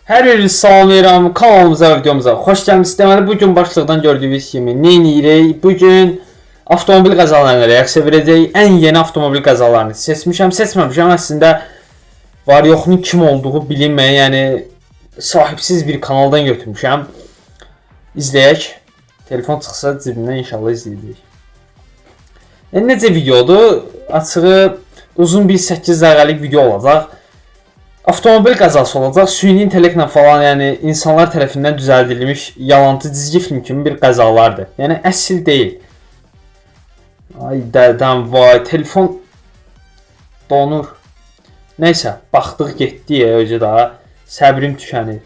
Hər biri salamlayıram, kanalımıza və videomuza xoş gəlmişsiniz. Deməli, bugün başlıqdan gördüyünüz kimi nə edirik? Bugün avtomobil qəzalarına reaksiya verəcəyik. Ən yeni avtomobil qəzalarını seçmişəm, seçməmişəm. Əslində var yoxunun kim olduğu bilinməyən, yəni sahibsiz bir kanaldan götürmüşəm. İzləyək. Telefon çıxsa cibimdən inşallah izləyəcəyik. Necə videodur? Açığı uzun bir 8 dəqiqəlik video olacaq. Avtomobil qəzası olacaq, süni intellektlə falan, yəni insanlar tərəfindən düzəldilmiş yalancı cizgi film kimi bir qəzalardır. Yəni əsl deyil. Ay dədəm vay, telefon donur. Nəysə, baxdıq getdi öcə daha, səbrim tükənir.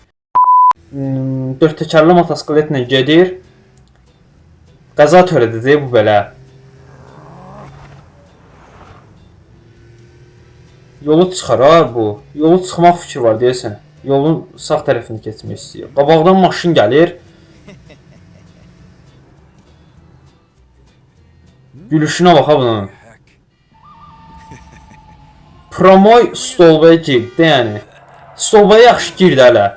4 təkərli motosikletlə gedir. Qəza törədəcək bu belə. Yolu çıxar ha bu. Yolu çıxmaq fikri var deyəsən. Yolun sağ tərəfini keçmək istəyir. Qabaqdan maşın gəlir. Gülüşünə baxa bunun. Promoy stolbaya girdi yəni. Stolbaya yaxşı girdi hələ.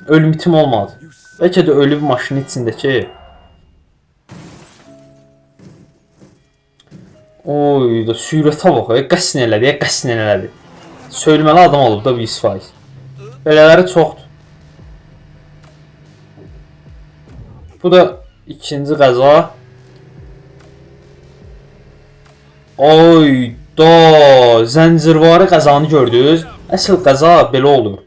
Ölüm itim olmadı. Bəlkə də ölüb maşının içindəki. Oy da sürətə bax, qəsdən elədi, qəsdən elədi. Söyləməli adam olub da bu 100%. Belələri çoxdur. Bu da ikinci qəza. Oy da zəncirvari qəzanı gördünüz. Əsl qəza belə olur.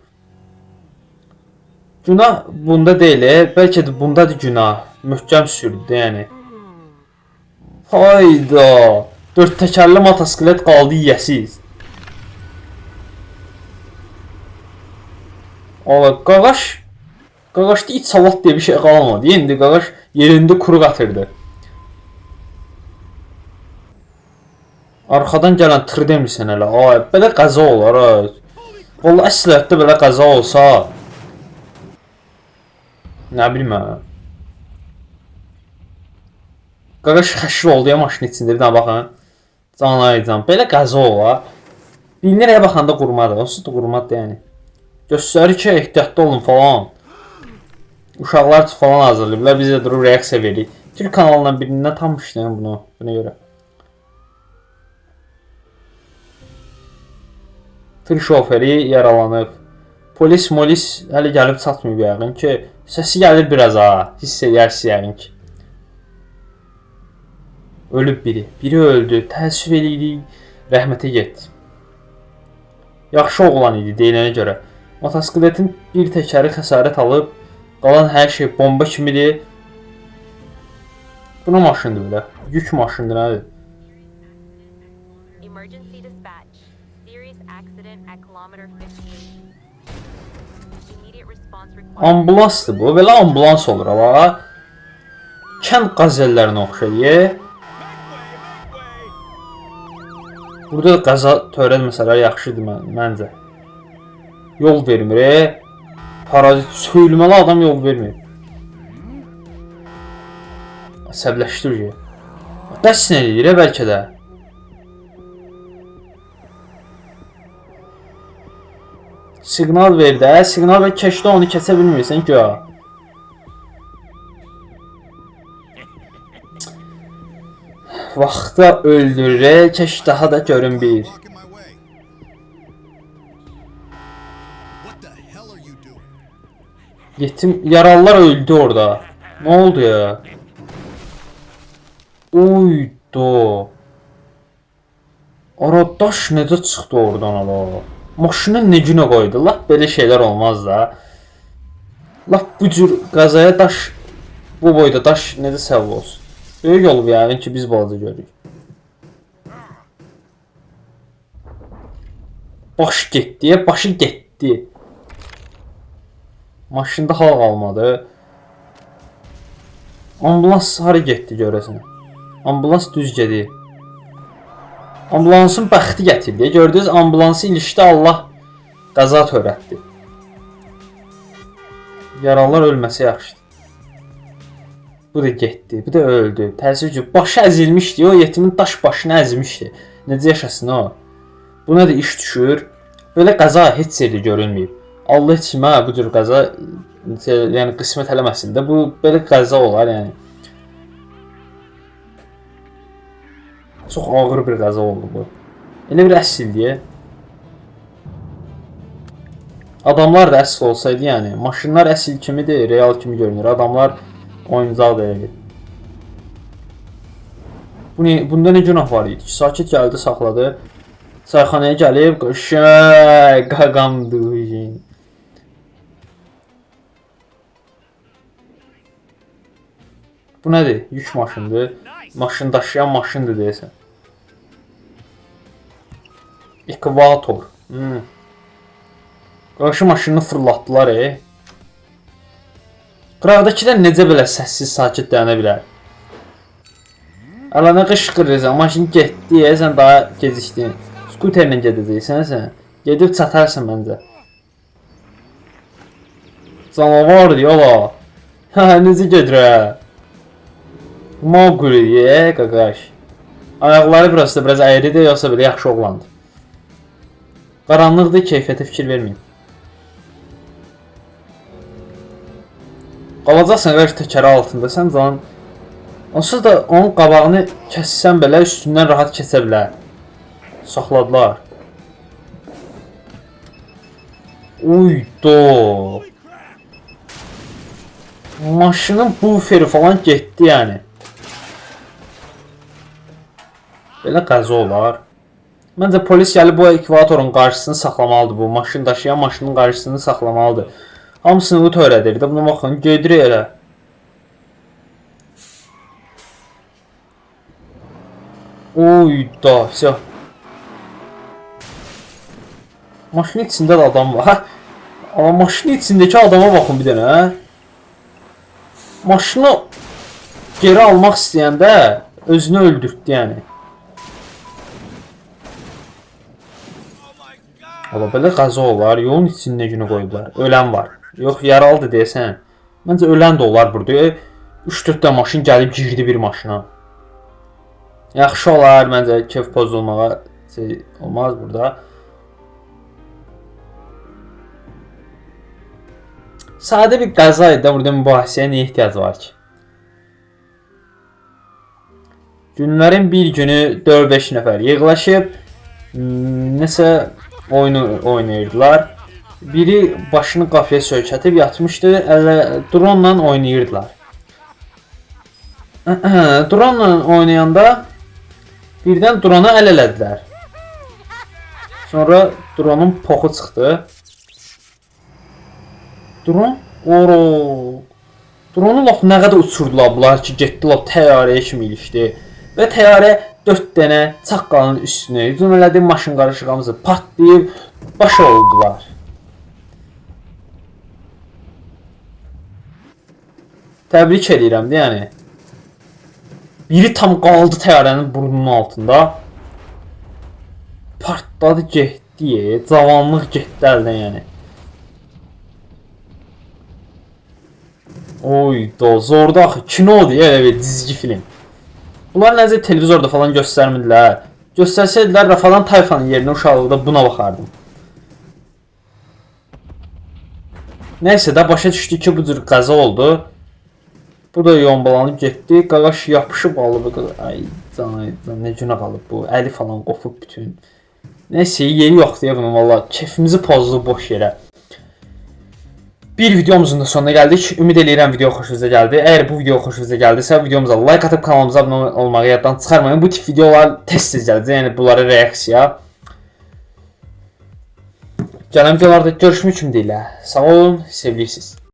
Günah bunda deyil, bəlkə də bundadır günah. Möhkəm sürdü yəni. Hayda. 4 təkərli motosiklet qaldı yiyəsiz. Ola qaqaşda iç salat deyə bir şey qalmadı. İndi qaqaş yerində kuru qatırdı. Arxadan gələn tır demirsən hələ. Ay, belə qəza olar ha. Vallahi əslində belə qəza olsa, nə bilim ha. Qaqaş xəşir oldu ya maşının içində, bir dənə baxın. Canaycan, belə qəza olar. 1000 liraya baxanda qurmadır, onsuz da qurmadır yəni. Göstərir ki, ehtiyatlı olun falan. Uşaqlar falan hazırlayıblar, biz də durub reaksiya veririk. Türk kanalından birindən tanımışdım bunu, buna görə. Tır şoförü yaralanıb. Polis hələ gəlib çatmayıb yəqin ki, səsi gəlir biraz ha, hiss edərsiz yəqin ki. Ölüb biri. Biri öldü. Təəssüf edirik. Rəhmətə getdi. Yaxşı oğlan idi deyilənə görə. Motosikletin bir təkəri xəsarət alıb, qalan hər şey bomba kimidir. Buna maşındır belə. Yük maşındır nədir? Ambulansdır bu. Belə ambulans olur ala. Kənd qazellərinə oxşayır. Burada qəza törətməsələr yaxşıdır məncə. Yol vermir. Parazit söyləməli adam yol vermir. Əsəbləşdirir. Qəsdən edir bəlkə də. Siqnal verdi. Siqnal və keçdə onu keçə bilmirsən ki. Vaxtda öldürür, keş daha da görünmür. Yetim yaralılar öldü orada. Ne oldu ya? Uydu. Aradaş necə çıxdı oradan ala? Maşını ne günə qoydu? Lap belə şeylər olmaz da. Lap bu cür qəzaya daş, bu boyda daş necə səbəb olsun? Böyük olub yəqin ki, biz balaca görürük. Baş getdi, başı getdi. Maşında hal qalmadı. Ambulans hara getdi görəsən? Ambulans düz gedir. Ambulansın bəxti gətirdi. Gördünüz, ambulansı ilişdi, Allah qəza törətdi. Yaralılar ölməsə yaxşıdır. Bu da getdi, bu da öldü. Təəssüf ki, başı əzilmişdi, o yetimin daş başını əzmişdi. Necə yaşasın o? Buna da iş düşür. Belə qəza heç yerdə görünməyib. Allah içmə bu cür qəza yəni qismət eləməsin də. Bu belə qəza olar yəni. Çox ağır bir qəza oldu bu. Elə bir əsilliyə. Adamlar da əsl olsaydı yəni. Maşınlar əsil kimidir, real kimi görünür. Adamlar oyuncaq deyil. Bunda ne günah var idi? Sakit gəldi, saxladı. Çayxanaya gəlib, qaqamdı. Bu nədir? Yük maşındır. Maşın daşıyan maşındır deyəsən. Ekvator. Qarşı maşını fırlatdılar. Qıraqdakilər necə belə səssiz sakit dayanə bilər? Alana qışqırırsan, maşın getdi, sən daha gecikdin. Skuterlə gedəcəksən sən. Gedib çatarsan məncə. Canavar yola. Hə, necə gedir hə? Mowgli, qaqaş. Ayaqları biraz əyridir, yoxsa belə yaxşı oğlandır. Qaranlıqda keyfiyyətə fikir verməyin. Qalacaqsan qarşı təkəri altında, sən can. Onsuz da onun qabağını kəssən belə üstündən rahat keçə bilər. Saxladılar. Uydo. Maşının buferi falan getdi yəni. Belə qəza olar. Məncə polis gəlib bu ekvatorun qarşısını saxlamalıdır bu. Maşın daşıyan maşının qarşısını saxlamalıdır. Hamısını bu törədir də. Buna baxın, gedir elə. Uyda, все. Maşının içində də adam var. Amma maşının içindəki adama baxın bir dənə. Maşını geri almaq istəyəndə özünü öldürtdü yəni. Ola belə qəza olar. Yolun içində günü qoyublar. Ölən var. Yox, yaralıdır deyəsən. Məncə ölən də olar burada. 3-4 də maşın gəlib girdi bir maşına. Yaxşı olar, məncə keyf pozulmağa olmaz burada. Sadə bir qəza idi, burada mübahisəyə nə ehtiyac var ki? Günlərin bir günü 4-5 nəfər yığılışıb nəsə oyunu oynayırdılar. Biri başını qapıya söykətib yatmışdı, drone-la oynayırdılar. Drone-la oynayanda birdən drona əl elədilər. Sonra dronun poxu çıxdı. Dronu laf nə qədər uçurdular bunlar ki, getdilər təyyarəyə kimi ilişdi. Və təyyarə 4 dənə çaqqalın üstünə hücum elədi, maşın qarışıqamızı partlayıb başa oldular. Təbrik edirəm də yəni. Biri tam qaldı təyyarənin burnunun altında. Partladı, getdi. Cavanlıq getdi əldən yəni. Oy, zorda axı. Kinodur ya, evet, dizgi film. Bunlar necə televizorda falan göstərmədilər. Göstərsəydilər, Rafadan Tayfanın yerinə uşaqlıqda buna baxardım. Nəysə də başa düşdük ki, bu cür qəza oldu. Bu da yombalanıb getdi. Qaqaş yapışıb alıb. Ay can, nə günah alıb bu. Əli falan qopub bütün. Nəysə, yeri yoxdur ya bunun valla. Keyfimizi pozdu boş yerə. Bir videomuzun da sonuna gəldik. Ümid edirəm video xoşunuza gəldi. Əgər bu video xoşunuza gəldisə, videomuza like atıb kanalımıza abunə olmağı yaddan çıxarmayın. Bu tip videolar tez-tez gələcək. Yəni bunlara reaksiya. Gələn videolarda görüşmək ümidi ilə. Sağ olun, sevilirsiniz.